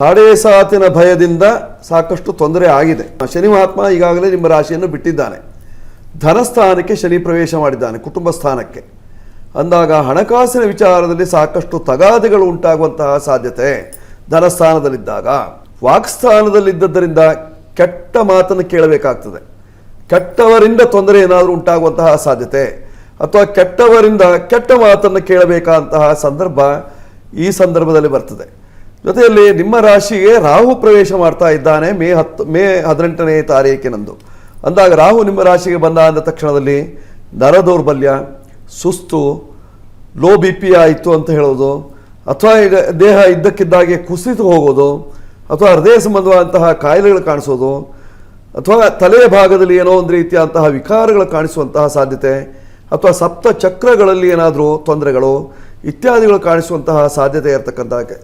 ಸಾಡೆ ಸಾತಿನ ಭಯದಿಂದ ಸಾಕಷ್ಟು ತೊಂದರೆ ಆಗಿದೆ. ಶನಿ ಮಹಾತ್ಮ ಈಗಾಗಲೇ ನಿಮ್ಮ ರಾಶಿಯನ್ನು ಬಿಟ್ಟಿದ್ದಾನೆ. ಧನಸ್ಥಾನಕ್ಕೆ ಶನಿ ಪ್ರವೇಶ ಮಾಡಿದ್ದಾನೆ, ಕುಟುಂಬ ಸ್ಥಾನಕ್ಕೆ. ಅಂದಾಗ ಹಣಕಾಸಿನ ವಿಚಾರದಲ್ಲಿ ಸಾಕಷ್ಟು ತಗಾದೆಗಳು ಉಂಟಾಗುವಂತಹ ಸಾಧ್ಯತೆ ಧನಸ್ಥಾನದಲ್ಲಿದ್ದಾಗ. ವಾಕ್ಸ್ಥಾನದಲ್ಲಿದ್ದರಿಂದ ಕೆಟ್ಟ ಮಾತನ್ನು ಕೇಳಬೇಕಾಗ್ತದೆ. ಕೆಟ್ಟವರಿಂದ ತೊಂದರೆ ಏನಾದರೂ ಉಂಟಾಗುವಂತಹ ಸಾಧ್ಯತೆ ಅಥವಾ ಕೆಟ್ಟವರಿಂದ ಕೆಟ್ಟ ಮಾತನ್ನು ಕೇಳಬೇಕಾದಂತಹ ಸಂದರ್ಭ ಈ ಸಂದರ್ಭದಲ್ಲಿ ಬರ್ತದೆ. ಜೊತೆಯಲ್ಲಿ ನಿಮ್ಮ ರಾಶಿಗೆ ರಾಹು ಪ್ರವೇಶ ಮಾಡ್ತಾ ಇದ್ದಾನೆ ಮೇ 18ನೇ ತಾರೀಕಿನಂದು. ಅಂದಾಗ ರಾಹು ನಿಮ್ಮ ರಾಶಿಗೆ ಬಂದ ಅಂದ ತಕ್ಷಣದಲ್ಲಿ ನರ ದೌರ್ಬಲ್ಯ, ಸುಸ್ತು, ಲೋ ಬಿ ಪಿ ಆಯಿತು ಅಂತ ಹೇಳೋದು, ಅಥವಾ ದೇಹ ಇದ್ದಕ್ಕಿದ್ದಾಗೆ ಕುಸಿದು ಹೋಗೋದು, ಅಥವಾ ಹೃದಯ ಸಂಬಂಧವಾದಂತಹ ಕಾಯಿಲೆಗಳು ಕಾಣಿಸೋದು, ಅಥವಾ ತಲೆಯ ಭಾಗದಲ್ಲಿ ಏನೋ ಒಂದು ರೀತಿಯಾದಂತಹ ವಿಕಾರಗಳು ಕಾಣಿಸುವಂತಹ ಸಾಧ್ಯತೆ, ಅಥವಾ ಸಪ್ತ ಚಕ್ರಗಳಲ್ಲಿ ಏನಾದರೂ ತೊಂದರೆಗಳು ಇತ್ಯಾದಿಗಳು ಕಾಣಿಸುವಂತಹ ಸಾಧ್ಯತೆ ಇರತಕ್ಕಂಥದ್ದು.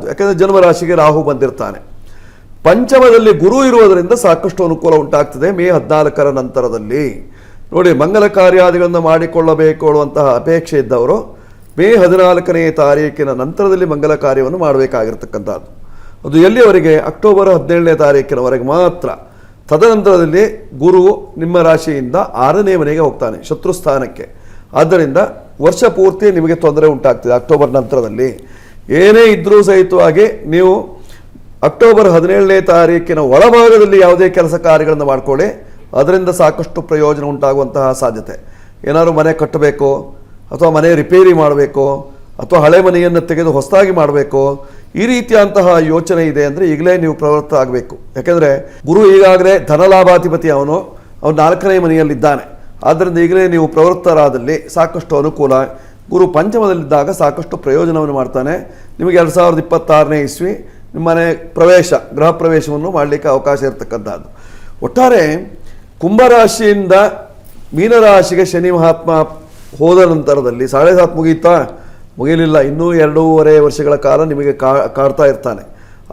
ಯಾಕೆಂದರೆ ಜನ್ಮರಾಶಿಗೆ ರಾಹು ಬಂದಿರ್ತಾನೆ. ಪಂಚಮದಲ್ಲಿ ಗುರು ಇರುವುದರಿಂದ ಸಾಕಷ್ಟು ಅನುಕೂಲ ಉಂಟಾಗ್ತದೆ ಮೇ 14ರ ನಂತರದಲ್ಲಿ. ನೋಡಿ, ಮಂಗಲ ಕಾರ್ಯಾದಿಗಳನ್ನು ಮಾಡಿಕೊಳ್ಳಬೇಕು ಅನ್ನುವಂತಹ ಅಪೇಕ್ಷೆ ಇದ್ದವರು ಮೇ 14ನೇ ತಾರೀಕಿನ ನಂತರದಲ್ಲಿ ಮಂಗಲ ಕಾರ್ಯವನ್ನು ಮಾಡಬೇಕಾಗಿರ್ತಕ್ಕಂಥದ್ದು. ಅದು ಎಲ್ಲಿಯವರೆಗೆ? ಅಕ್ಟೋಬರ್ 17ನೇ ತಾರೀಕಿನವರೆಗೆ ಮಾತ್ರ. ತದನಂತರದಲ್ಲಿ ಗುರು ನಿಮ್ಮ ರಾಶಿಯಿಂದ 6ನೇ ಮನೆಗೆ ಹೋಗ್ತಾನೆ, ಶತ್ರುಸ್ಥಾನಕ್ಕೆ. ಆದ್ದರಿಂದ ವರ್ಷ ಪೂರ್ತಿ ನಿಮಗೆ ತೊಂದರೆ ಉಂಟಾಗ್ತದೆ. ಅಕ್ಟೋಬರ್ ನಂತರದಲ್ಲಿ ಏನೇ ಇದ್ರೂ ಸಹಿತವಾಗಿ ನೀವು ಅಕ್ಟೋಬರ್ 17ನೇ ತಾರೀಕಿನ ಒಳಭಾಗದಲ್ಲಿ ಯಾವುದೇ ಕೆಲಸ ಕಾರ್ಯಗಳನ್ನು ಮಾಡಿಕೊಳ್ಳಿ, ಅದರಿಂದ ಸಾಕಷ್ಟು ಪ್ರಯೋಜನ ಉಂಟಾಗುವಂತಹ ಸಾಧ್ಯತೆ. ಏನಾದರೂ ಮನೆ ಕಟ್ಟಬೇಕು, ಅಥವಾ ಮನೆ ರಿಪೇರಿ ಮಾಡಬೇಕು, ಅಥವಾ ಹಳೆ ಮನೆಯನ್ನು ತೆಗೆದು ಹೊಸದಾಗಿ ಮಾಡಬೇಕು, ಈ ರೀತಿಯಂತಹ ಯೋಚನೆ ಇದೆ ಅಂದರೆ ಈಗಲೇ ನೀವು ಪ್ರವೃತ್ತ ಆಗಬೇಕು. ಯಾಕೆಂದರೆ ಗುರು ಈಗಾಗಲೇ ಧನಲಾಭಾಧಿಪತಿ, ಅವನು 4ನೇ ಮನೆಯಲ್ಲಿದ್ದಾನೆ. ಆದ್ದರಿಂದ ಈಗಲೇ ನೀವು ಪ್ರವೃತ್ತರಾದಲ್ಲಿ ಸಾಕಷ್ಟು ಅನುಕೂಲ. ಗುರು ಪಂಚಮದಲ್ಲಿದ್ದಾಗ ಸಾಕಷ್ಟು ಪ್ರಯೋಜನವನ್ನು ಮಾಡ್ತಾನೆ. ನಿಮಗೆ 2026ನೇ ಇಸ್ವಿ ನಿಮ್ಮನೆ ಪ್ರವೇಶ, ಗೃಹ ಪ್ರವೇಶವನ್ನು ಮಾಡಲಿಕ್ಕೆ ಅವಕಾಶ ಇರತಕ್ಕಂಥದ್ದು. ಒಟ್ಟಾರೆ ಕುಂಭರಾಶಿಯಿಂದ ಮೀನರಾಶಿಗೆ ಶನಿ ಮಹಾತ್ಮ ಹೋದ ನಂತರದಲ್ಲಿ 7.5 ಮುಗೀತಾ? ಮುಗಿಲಿಲ್ಲ, ಇನ್ನೂ 2.5 ವರ್ಷಗಳ ಕಾಲ ನಿಮಗೆ ಕಾಡ್ತಾ ಇರ್ತಾನೆ.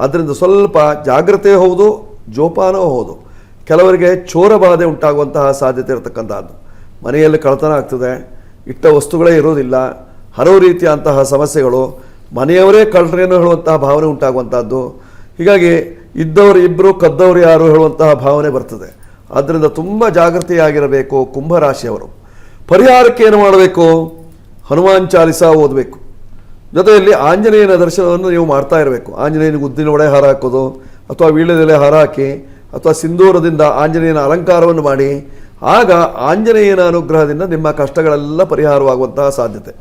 ಆದ್ದರಿಂದ ಸ್ವಲ್ಪ ಜಾಗ್ರತೆ ಹೌದು, ಜೋಪಾನವೂ ಹೌದು. ಕೆಲವರಿಗೆ ಚೋರ ಬಾಧೆ ಉಂಟಾಗುವಂತಹ ಸಾಧ್ಯತೆ ಇರತಕ್ಕಂಥದ್ದು. ಮನೆಯಲ್ಲಿ ಕಳ್ಳತನ ಆಗ್ತದೆ, ಇಟ್ಟ ವಸ್ತುಗಳೇ ಇರೋದಿಲ್ಲ, ಹಲವು ರೀತಿಯಂತಹ ಸಮಸ್ಯೆಗಳು, ಮನೆಯವರೇ ಕಳ್ಳರೇನು ಹೇಳುವಂತಹ ಭಾವನೆ ಉಂಟಾಗುವಂಥದ್ದು. ಹೀಗಾಗಿ ಇದ್ದವರು ಇಬ್ಬರು, ಕದ್ದವರು ಯಾರು ಹೇಳುವಂತಹ ಭಾವನೆ ಬರ್ತದೆ. ಆದ್ದರಿಂದ ತುಂಬ ಜಾಗೃತಿಯಾಗಿರಬೇಕು ಕುಂಭರಾಶಿಯವರು. ಪರಿಹಾರಕ್ಕೆ ಏನು ಮಾಡಬೇಕು? ಹನುಮಾನ್ ಚಾಲಿಸ ಓದಬೇಕು. ಜೊತೆಯಲ್ಲಿ ಆಂಜನೇಯನ ದರ್ಶನವನ್ನು ನೀವು ಮಾಡ್ತಾ ಇರಬೇಕು. ಆಂಜನೇಯನಿಗೆ ಉದ್ದಿನ ಒಡೆ ಹಾರ ಹಾಕೋದು, ಅಥವಾ ವೀಳ್ಯದೆಲೆ ಹಾರ ಹಾಕಿ, ಅಥವಾ ಸಿಂಧೂರದಿಂದ ಆಂಜನೇಯನ ಅಲಂಕಾರವನ್ನು ಮಾಡಿ, ಆಗ ಆಂಜನೇಯನ ಅನುಗ್ರಹದಿಂದ ನಿಮ್ಮ ಕಷ್ಟಗಳೆಲ್ಲ ಪರಿಹಾರವಾಗುವಂತಹ ಸಾಧ್ಯತೆ.